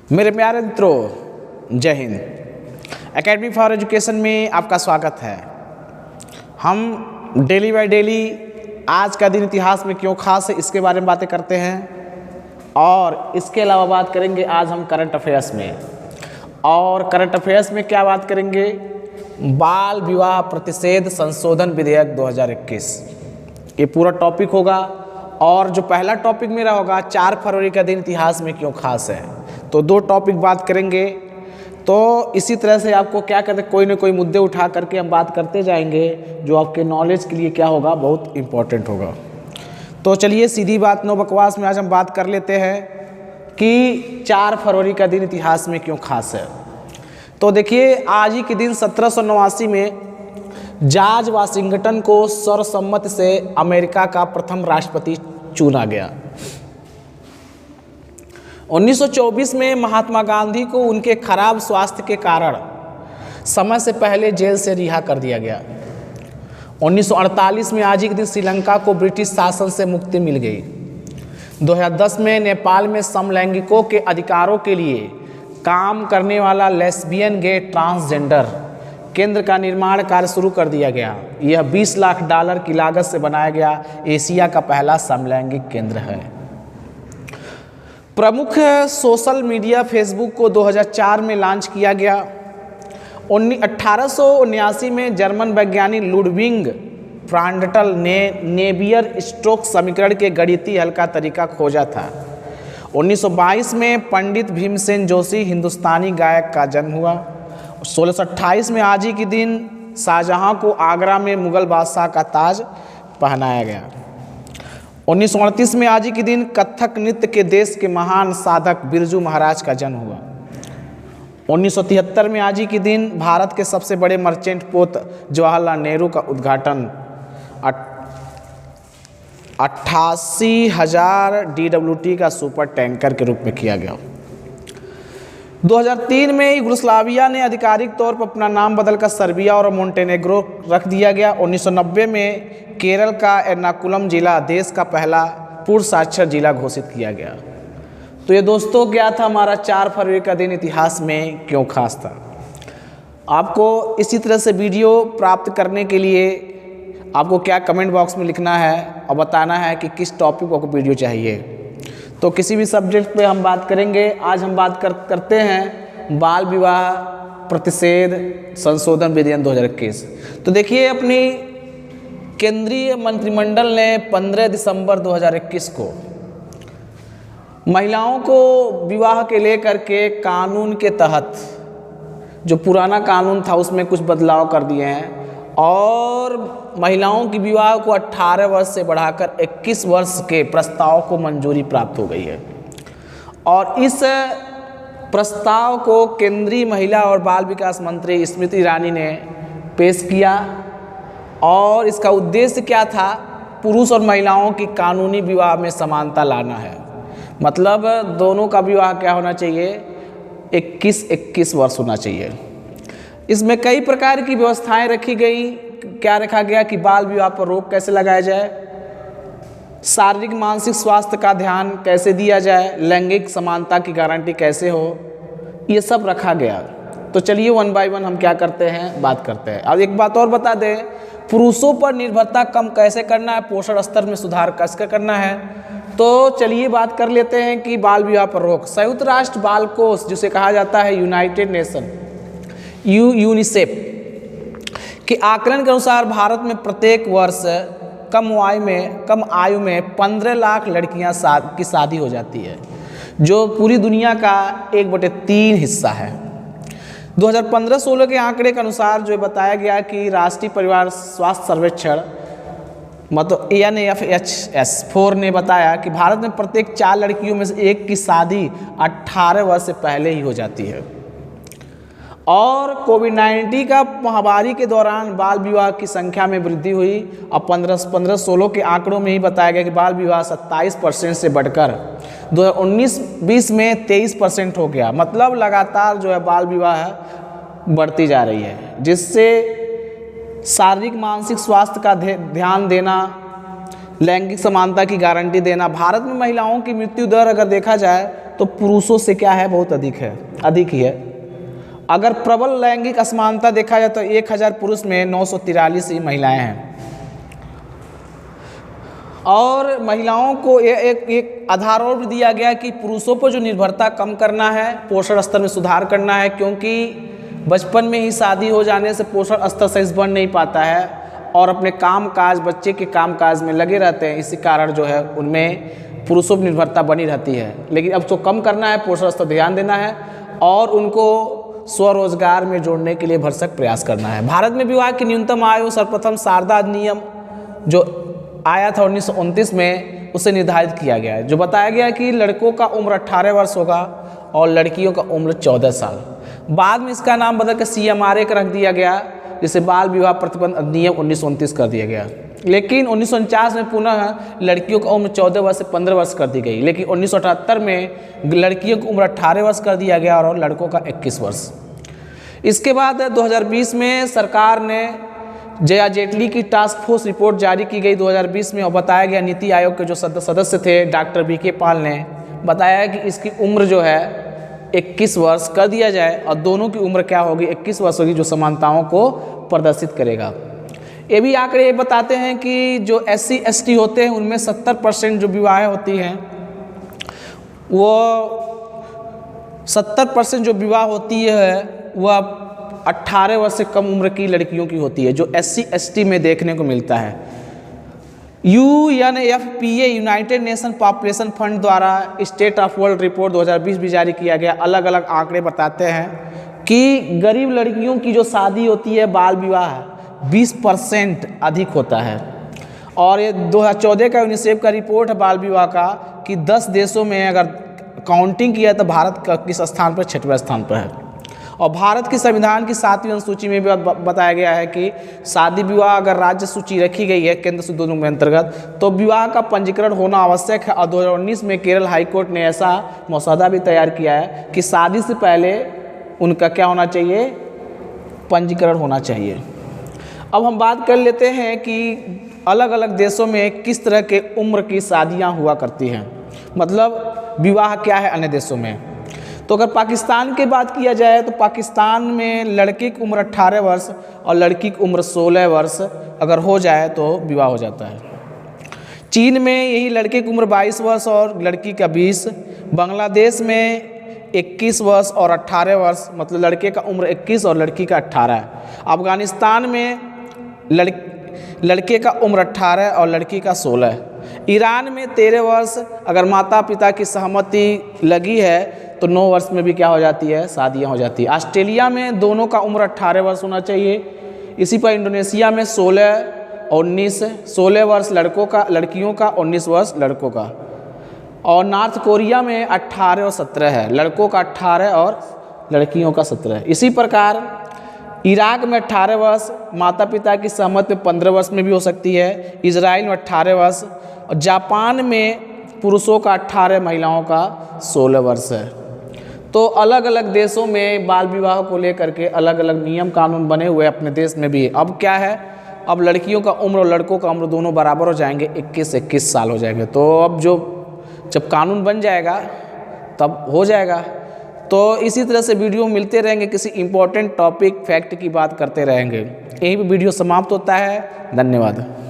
मेरे प्यारे मित्रों, जय हिंद। एकेडमी फॉर एजुकेशन में आपका स्वागत है। हम डेली बाय डेली आज का दिन इतिहास में क्यों खास है इसके बारे में बातें करते हैं और इसके अलावा बात करेंगे आज हम करंट अफेयर्स में। और करंट अफेयर्स में क्या बात करेंगे? बाल विवाह प्रतिषेध संशोधन विधेयक 2021, ये पूरा टॉपिक होगा। और जो पहला टॉपिक मेरा होगा 4 फरवरी का दिन इतिहास में क्यों खास है, तो 2 टॉपिक बात करेंगे। तो इसी तरह से आपको क्या कहते हैं, कोई ना कोई मुद्दे उठा करके हम बात करते जाएंगे जो आपके नॉलेज के लिए क्या होगा, बहुत इम्पोर्टेंट होगा। तो चलिए सीधी बात, नो बकवास में आज हम बात कर लेते हैं कि 4 फरवरी का दिन इतिहास में क्यों खास है। तो देखिए, आज ही के दिन 1789 में जॉर्ज वाशिंगटन को सर्वसम्मति से अमेरिका का प्रथम राष्ट्रपति चुना गया। 1924 में महात्मा गांधी को उनके खराब स्वास्थ्य के कारण समय से पहले जेल से रिहा कर दिया गया। 1948 में आज ही के दिन श्रीलंका को ब्रिटिश शासन से मुक्ति मिल गई। 2010 में नेपाल में समलैंगिकों के अधिकारों के लिए काम करने वाला लेस्बियन, गे, ट्रांसजेंडर केंद्र का निर्माण कार्य शुरू कर दिया गया। यह $20 लाख की लागत से बनाया गया एशिया का पहला समलैंगिक केंद्र है। प्रमुख सोशल मीडिया फेसबुक को 2004 में लॉन्च किया गया। 1879 में जर्मन वैज्ञानिक लुडविग प्रांडटल ने नेवियर स्टोक्स समीकरण के गणितीय हल का तरीका खोजा था। 1922 में पंडित भीमसेन जोशी हिंदुस्तानी गायक का जन्म हुआ। 1628 में आज ही के दिन शाहजहां को आगरा में मुगल बादशाह का ताज पहनाया गया। 1938 में आज ही के दिन कथक नृत्य के देश के महान साधक बिरजू महाराज का जन्म हुआ। 1973 में आज ही के दिन भारत के सबसे बड़े मर्चेंट पोत जवाहरलाल नेहरू का उद्घाटन 88,000 DWT का सुपर टैंकर के रूप में किया गया। 2003 में यूगोस्लाविया ने आधिकारिक तौर पर अपना नाम बदलकर सर्बिया और मोंटेनेग्रो रख दिया गया। 1990 में केरल का एर्नाकुलम जिला देश का पहला पूर्ण साक्षर जिला घोषित किया गया। तो ये दोस्तों क्या था हमारा 4 फरवरी का दिन इतिहास में क्यों खास था। आपको इसी तरह से वीडियो प्राप्त करने के लिए आपको क्या कमेंट बॉक्स में लिखना है और बताना है कि किस टॉपिक को आपको वीडियो चाहिए। तो किसी भी सब्जेक्ट पे हम बात करेंगे। आज हम बात करते हैं बाल विवाह प्रतिषेध संशोधन विधेयक 2021। तो देखिए, अपनी केंद्रीय मंत्रिमंडल ने 15 दिसंबर 2021 को महिलाओं को विवाह के लेकर के कानून के तहत, जो पुराना कानून था उसमें कुछ बदलाव कर दिए हैं और महिलाओं की विवाह को 18 वर्ष से बढ़ाकर 21 वर्ष के प्रस्ताव को मंजूरी प्राप्त हो गई है। और इस प्रस्ताव को केंद्रीय महिला और बाल विकास मंत्री स्मृति ईरानी ने पेश किया। और इसका उद्देश्य क्या था? पुरुष और महिलाओं की कानूनी विवाह में समानता लाना है। मतलब दोनों का विवाह क्या होना चाहिए? 21-21 वर्ष होना चाहिए। इसमें कई प्रकार की व्यवस्थाएं रखी गई। क्या रखा गया कि बाल विवाह पर रोक कैसे लगाया जाए, शारीरिक मानसिक स्वास्थ्य का ध्यान कैसे दिया जाए, लैंगिक समानता की गारंटी कैसे हो, ये सब रखा गया। तो चलिए 1 बाय 1 हम क्या करते हैं, बात करते हैं। अब एक बात और बता दें, पुरुषों पर निर्भरता कम कैसे करना है, पोषण स्तर में सुधार कैसे करना है। तो चलिए बात कर लेते हैं कि बाल विवाह पर रोक। संयुक्त राष्ट्र बाल कोष, जिसे कहा जाता है यूनाइटेड नेशन यूनिसेफ के आकलन के अनुसार भारत में प्रत्येक वर्ष कम आयु में 15 लाख लड़कियां की शादी हो जाती है, जो पूरी दुनिया का 1/3 हिस्सा है। 2015-16 के आंकड़े के अनुसार जो बताया गया कि राष्ट्रीय परिवार स्वास्थ्य सर्वेक्षण मतलब NAFHS4 ने बताया कि भारत में प्रत्येक 4 लड़कियों में से 1 की शादी 18 वर्ष से पहले ही हो जाती है। और कोविड-19 का महामारी के दौरान बाल विवाह की संख्या में वृद्धि हुई। अब 15-16 के आंकड़ों में ही बताया गया कि बाल विवाह 27% से बढ़कर 2019-20 में 23% हो गया। मतलब लगातार जो है बाल विवाह बढ़ती जा रही है, जिससे शारीरिक मानसिक स्वास्थ्य का ध्यान देना, लैंगिक समानता की गारंटी देना। भारत में महिलाओं की मृत्यु दर अगर देखा जाए तो पुरुषों से क्या है, बहुत अधिक ही है। अगर प्रबल लैंगिक असमानता देखा जाए तो 1000 पुरुष में 943 ही महिलाएं हैं। और महिलाओं को एक आधार और भी दिया गया कि पुरुषों पर जो निर्भरता कम करना है, पोषण स्तर में सुधार करना है, क्योंकि बचपन में ही शादी हो जाने से पोषण स्तर सही से बढ़ नहीं पाता है और अपने काम काज, बच्चे के काम काज में लगे रहते हैं। इसी कारण जो है उनमें पुरुषों पर निर्भरता बनी रहती है। लेकिन अब तो कम करना है, पोषण स्तर ध्यान देना है और उनको स्वरोजगार में जोड़ने के लिए भरसक प्रयास करना है। भारत में विवाह की न्यूनतम आयु सर्वप्रथम शारदा अधिनियम जो आया था 1929 में, उसे निर्धारित किया गया है, जो बताया गया कि लड़कों का उम्र 18 वर्ष होगा और लड़कियों का उम्र 14 साल। बाद में इसका नाम बदल कर CMRA का रख दिया गया, जिसे बाल विवाह प्रतिबंध अधिनियम 1929 कर दिया गया। लेकिन 1949 में पुनः लड़कियों का उम्र 14 वर्ष से 15 वर्ष कर दी गई। लेकिन 1978 में लड़कियों की उम्र 18 वर्ष कर दिया गया और लड़कों का 21 वर्ष। इसके बाद 2020 में सरकार ने जया जेटली की टास्क फोर्स रिपोर्ट जारी की गई 2020 में, और बताया गया, नीति आयोग के जो सदस्य थे डॉक्टर BK पाल ने बताया कि इसकी उम्र जो है 21 वर्ष कर दिया जाए और दोनों की उम्र क्या होगी, 21 वर्ष होगी, जो समानताओं को प्रदर्शित करेगा। ये भी आंकड़े बताते हैं कि जो SC ST होते हैं उनमें 70% जो विवाहें होती हैं, वो 70% जो विवाह होती है वह 18 वर्ष से कम उम्र की लड़कियों की होती है, जो SC ST में देखने को मिलता है। UNFPA United nation population fund द्वारा स्टेट ऑफ वर्ल्ड रिपोर्ट 2020 भी जारी किया गया। अलग अलग आंकड़े बताते हैं कि गरीब लड़कियों की जो शादी होती है, बाल विवाह 20% अधिक होता है। और ये 2014 का यूनिसेफ का रिपोर्ट है बाल विवाह का कि 10 देशों में अगर काउंटिंग किया तो भारत का किस स्थान पर, 6वें स्थान पर है। और भारत की संविधान की 7वीं अनुसूची में भी बताया गया है कि शादी विवाह अगर राज्य सूची रखी गई है केंद्र सूची में अंतर्गत, तो विवाह का पंजीकरण होना आवश्यक है। और 2019 में केरल हाईकोर्ट ने ऐसा मसौदा भी तैयार किया है कि शादी से पहले उनका क्या होना चाहिए, पंजीकरण होना चाहिए। अब हम बात कर लेते हैं कि अलग अलग देशों में किस तरह के उम्र की शादियाँ हुआ करती हैं, मतलब विवाह क्या है अन्य देशों में। तो अगर पाकिस्तान की बात किया जाए तो पाकिस्तान में लड़की की उम्र 18 वर्ष और लड़की की उम्र 16 वर्ष अगर हो जाए तो विवाह हो जाता है। चीन में यही लड़के की उम्र 22 वर्ष और लड़की का 20। बांग्लादेश में 21 वर्ष और 18 वर्ष, मतलब लड़के का उम्र 21 और लड़की का 18 है। अफगानिस्तान में लड़के का उम्र 18 और लड़की का 16 है। ईरान में 13 वर्ष अगर माता पिता की सहमति लगी है तो 9 वर्ष में भी क्या हो जाती है, शादियाँ हो जाती है। ऑस्ट्रेलिया में दोनों का उम्र 18 वर्ष होना चाहिए। इसी पर इंडोनेशिया में 16 वर्ष लड़कों का, लड़कियों का 19 वर्ष लड़कों का। और नॉर्थ कोरिया में 18 और 17 है, लड़कों का 18 और लड़कियों का 17 है। इसी प्रकार इराक में 18 वर्ष, माता पिता की सहमति में 15 वर्ष में भी हो सकती है। इजराइल में 18 वर्ष और जापान में पुरुषों का 18, महिलाओं का 16 वर्ष है। तो अलग अलग देशों में बाल विवाह को लेकर के अलग अलग नियम कानून बने हुए अपने देश में भी। अब क्या है, अब लड़कियों का उम्र और लड़कों का उम्र दोनों बराबर हो जाएंगे, 21 साल हो जाएंगे। तो अब जब कानून बन जाएगा तब हो जाएगा। तो इसी तरह से वीडियो मिलते रहेंगे, किसी इम्पोर्टेंट टॉपिक फैक्ट की बात करते रहेंगे। यही वीडियो समाप्त होता है। धन्यवाद।